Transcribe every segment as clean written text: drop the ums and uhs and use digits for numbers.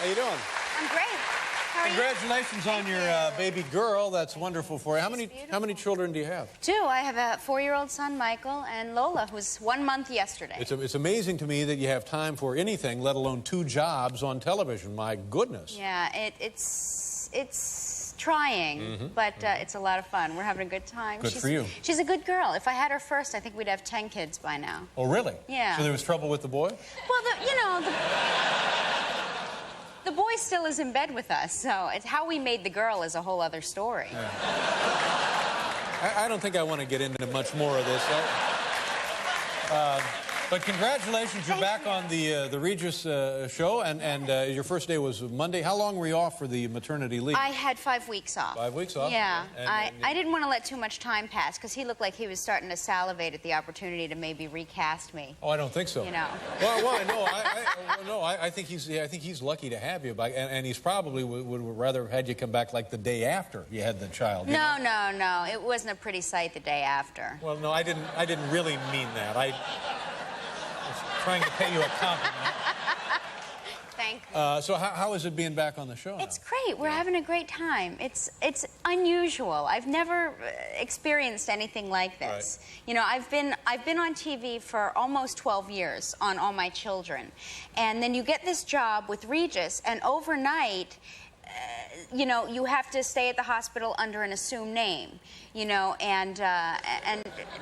How you doing? I'm great. How are Congratulations on your baby girl. That's wonderful for you. How many children do you have? 2. I have a 4-year-old son, Michael, and Lola, who's 1 month yesterday. It's amazing to me that you have time for anything, let alone 2 jobs on television. My goodness. Yeah, it's trying, but it's a lot of fun. We're having a good time. Good for you. She's a good girl. If I had her first, I think we'd have 10 kids by now. Oh, really? Yeah. So there was trouble with the boy? Well, the boy still is in bed with us, so it's how we made the girl is a whole other story. Yeah. I don't think I want to get into much more of this. But congratulations, you're back on the Regis show, and your first day was Monday. How long were you off for the maternity leave? I had 5 weeks off. 5 weeks off? Yeah. I didn't want to let too much time pass, because he looked like he was starting to salivate at the opportunity to maybe recast me. Oh, I don't think so. You know. Well, I think he's lucky to have you back, and he's probably would rather have had you come back like the day after you had the child. No. It wasn't a pretty sight the day after. Well, no, I didn't really mean that. I was trying to pay you a compliment. Thank you. So how is it being back on the show now? It's great. We're having a great time. It's unusual. I've never experienced anything like this. Right. You know, I've been on TV for almost 12 years on All My Children, and then you get this job with Regis, and overnight, you know, you have to stay at the hospital under an assumed name, you know, and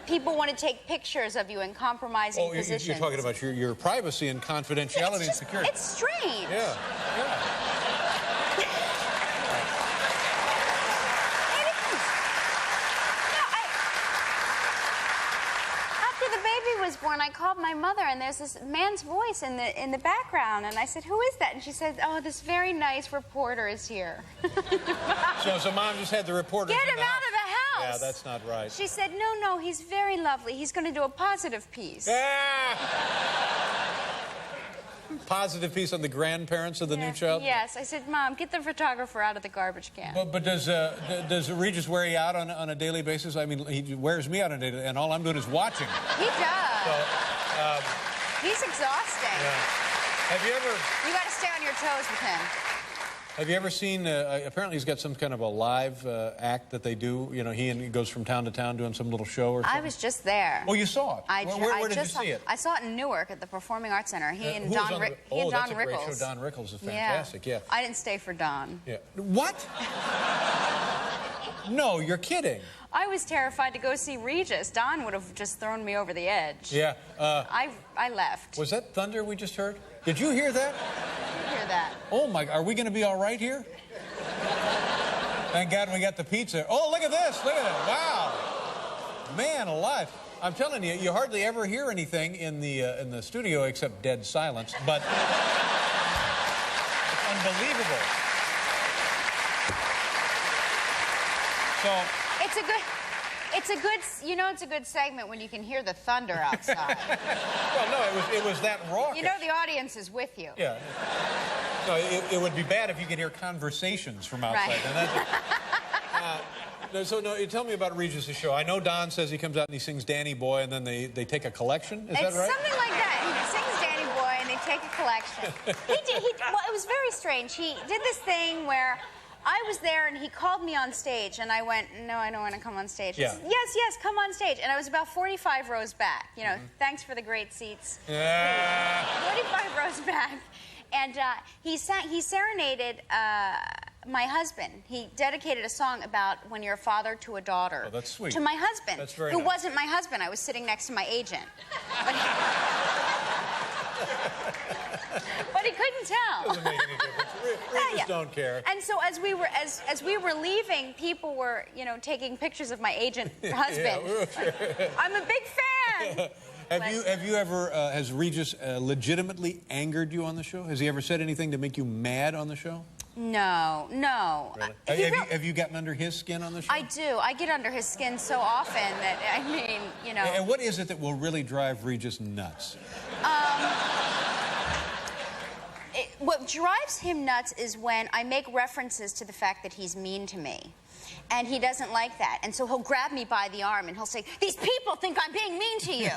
people want to take pictures of you in compromising positions. You're talking about your privacy and confidentiality and security. It's strange. Yeah. Was born, I called my mother, and there's this man's voice in the background, and I said, "Who is that?" And she said, "Oh, this very nice reporter is here." So Mom just had the reporter. Get him out of the house. Yeah, that's not right. She said, "No, he's very lovely. He's going to do a positive piece." Positive piece on the grandparents of the new child? Yes. I said, "Mom, get the photographer out of the garbage can." But does Regis wear you out on a daily basis? I mean, he wears me out on a daily, and all I'm doing is watching. He does. So, he's exhausting. Yeah. Have you ever... You got to stay on your toes with him. Have you ever seen, apparently he's got some kind of a live act that they do. You know, he goes from town to town doing some little show or something. I was just there. Oh, you saw it? Where did you see it? I saw it in Newark at the Performing Arts Center. He and Don Rickles. That's a great show. Don Rickles is fantastic, yeah. I didn't stay for Don. Yeah. What? No, you're kidding. I was terrified to go see Regis. Don would have just thrown me over the edge. Yeah. I left. Was that thunder we just heard? Did you hear that? Hear that. Oh my, are we going to be all right here? Thank God we got the pizza. Oh, look at this. Look at it. Wow. Man alive. I'm telling you, you hardly ever hear anything in the studio except dead silence, but it's unbelievable. So it's a good segment when you can hear the thunder outside. Well, no, it was that raucous. You know the audience is with you. Yeah. No, it would be bad if you could hear conversations from outside. Right. So tell me about Regis' show. I know Don says he comes out and he sings Danny Boy, and then they take a collection. Is that right? It's something like that. He sings Danny Boy, and they take a collection. Well, it was very strange. He did this thing where I was there, and he called me on stage, and I went, "No, I don't want to come on stage." Yeah. He said, yes, come on stage. And I was about 45 rows back. You know, thanks for the great seats. 45 rows back. And he serenaded my husband. He dedicated a song about when you're a father to a daughter. Oh, that's sweet. To my husband. That's very Who nice. wasn't my husband. I was sitting next to my agent. But he couldn't tell. Doesn't make any difference. Regis don't care. And so as we were leaving, people were, you know, taking pictures of my agent husband. I'm a big fan. Have you ever, has Regis legitimately angered you on the show? Has he ever said anything to make you mad on the show? No. Really? Have you gotten under his skin on the show? I do. I get under his skin so often that, I mean, you know. And what is it that will really drive Regis nuts? What drives him nuts is when I make references to the fact that he's mean to me. And he doesn't like that. And so he'll grab me by the arm and he'll say, "These people think I'm being mean to you."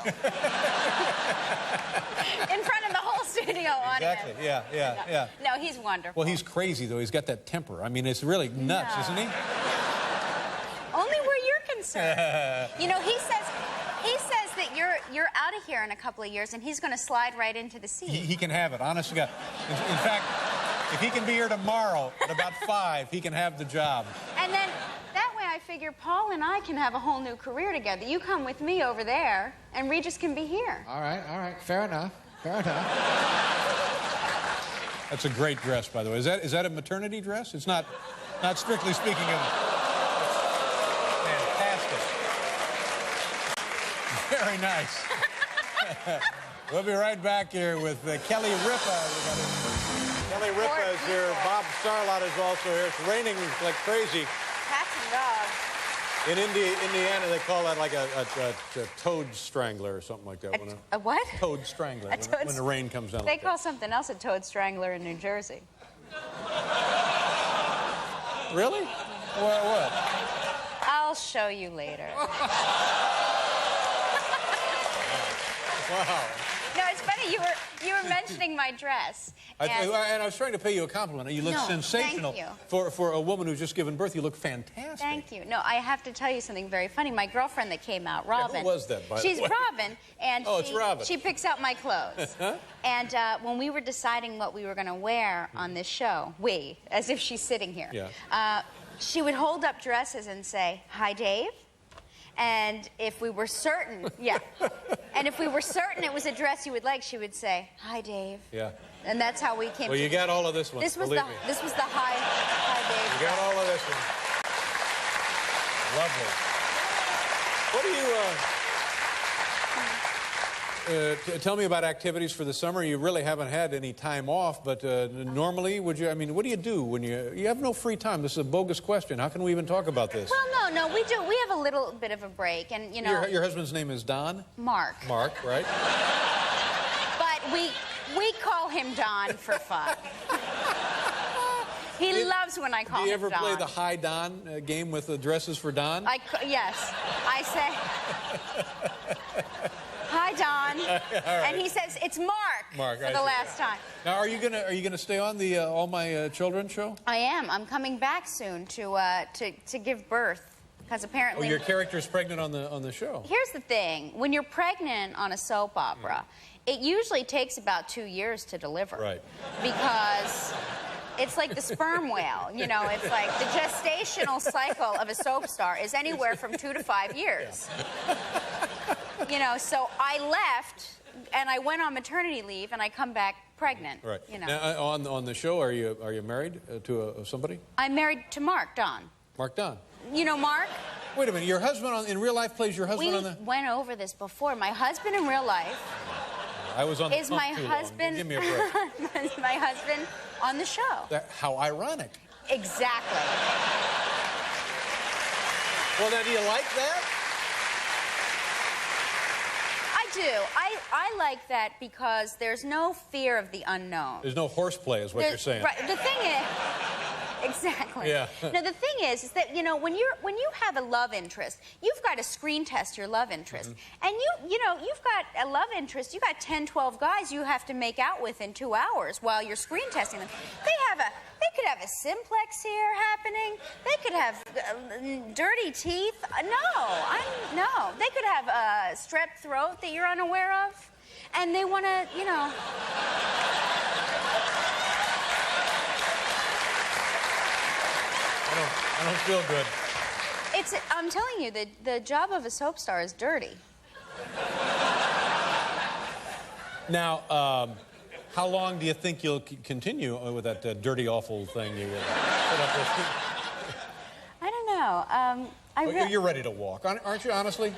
In front of the whole studio audience. Exactly, yeah. No, he's wonderful. Well, he's crazy, though. He's got that temper. I mean, it's really nuts, isn't he? Only where you're concerned. You know, he says that you're out of here in a couple of years, and he's going to slide right into the seat. He can have it, honest to God. In fact, if he can be here tomorrow at about 5, he can have the job. And then that way I figure Paul and I can have a whole new career together. You come with me over there, and Regis can be here. All right. Fair enough. That's a great dress, by the way. Is that a maternity dress? It's not strictly speaking of... Fantastic. Very nice. We'll be right back here with Kelly Ripa. Kelly Ripa is here. Bob Starlott is also here. It's raining like crazy. Cats and dogs. In Indiana, they call that like a toad strangler or something like that. A what? Toad strangler. When the rain comes down. They call something else a toad strangler in New Jersey. Really? What? I'll show you later. Wow. No, it's funny. You were mentioning my dress. And I was trying to pay you a compliment. You look sensational. Thank you. For a woman who's just given birth. You look fantastic. Thank you. No, I have to tell you something very funny. My girlfriend that came out, Robin. Yeah, who was that, by the way? She's Robin, and it's Robin. She picks out my clothes. And when we were deciding what we were going to wear on this show, as if she's sitting here, she would hold up dresses and say, "Hi, Dave." And if we were certain, and if we were certain it was a dress you would like, she would say, "Hi, Dave." Yeah. And that's how we came. Well, you got all of this one. This was the hi, Dave. You got all of this one. Lovely. What do you? Tell me about activities for the summer. You really haven't had any time off, but normally, would you? I mean, what do you do when you have no free time? This is a bogus question. How can we even talk about this? Well, no, we do. We have a little bit of a break, and you know. Your husband's name is Don? Mark. Mark, right? But we call him Don for fun. He loves when I call him Don. Do you ever play the Hi Don game with the dresses for Don? Yes. I say, "Hi, Don," and he says, "It's Mark for the last time." Now, are you gonna stay on the All My Children show? I am. I'm coming back soon to give birth, because apparently. Oh, your character's pregnant on the show. Here's the thing: when you're pregnant on a soap opera, it usually takes about 2 years to deliver. Right. Because it's like the sperm whale. You know, it's like the gestational cycle of a soap star is anywhere from 2 to 5 years. You know, so I left and I went on maternity leave and I come back pregnant. Right. You know. Now, on the show, are you married to somebody? I'm married to Mark Don. Mark Don. You know Mark? Wait a minute. Your husband in real life plays your husband on the. We went over this before. My husband in real life. I was on the is my husband. Give me a break. Is my husband on the show? How ironic. Exactly. Well, now, do you like that? I do. I like that because there's no fear of the unknown. There's no horseplay, is what you're saying. Right. The thing is. Exactly. Yeah. Now the thing is that you know when you have a love interest, you've got to screen test your love interest, and you've got a love interest. You got 10, 12 guys you have to make out with in 2 hours while you're screen testing them. They could have a simplex here happening. They could have dirty teeth. No. They could have a strep throat that you're unaware of, and they want to, you know. I don't feel good. I'm telling you, the job of a soap star is dirty. Now, how long do you think you'll continue with that dirty, awful thing you put up with? I don't know. You're ready to walk, aren't you, honestly?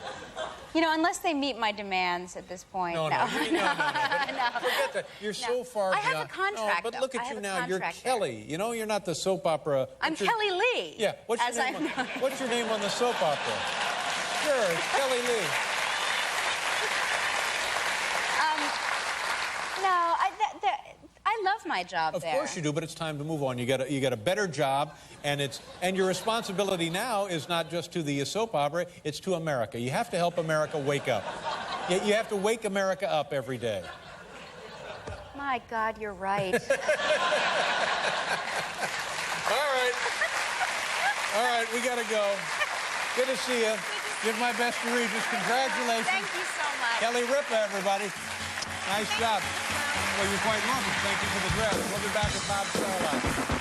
You know, unless they meet my demands at this point. No. Forget that. You're so far beyond. I have a contract, but look at you now. You're there. Kelly. You know, you're not the soap opera. I'm Kelly Lee. Yeah. What's your name on the soap opera? Sure, it's Kelly Lee. No, I love my job Of there. course you do, but it's time to move on. You got a better job, and your responsibility now is not just to the soap opera, it's to America. You have to help America wake up. You have to wake America up every day. My God, you're right. All right, we got to go. Good to see you. Give my best to Regis. Congratulations. Thank you so much. Kelly Ripa, everybody. Nice job. Well, you're quite welcome. Thank you for the dress. We'll be back at Bob's Starlight.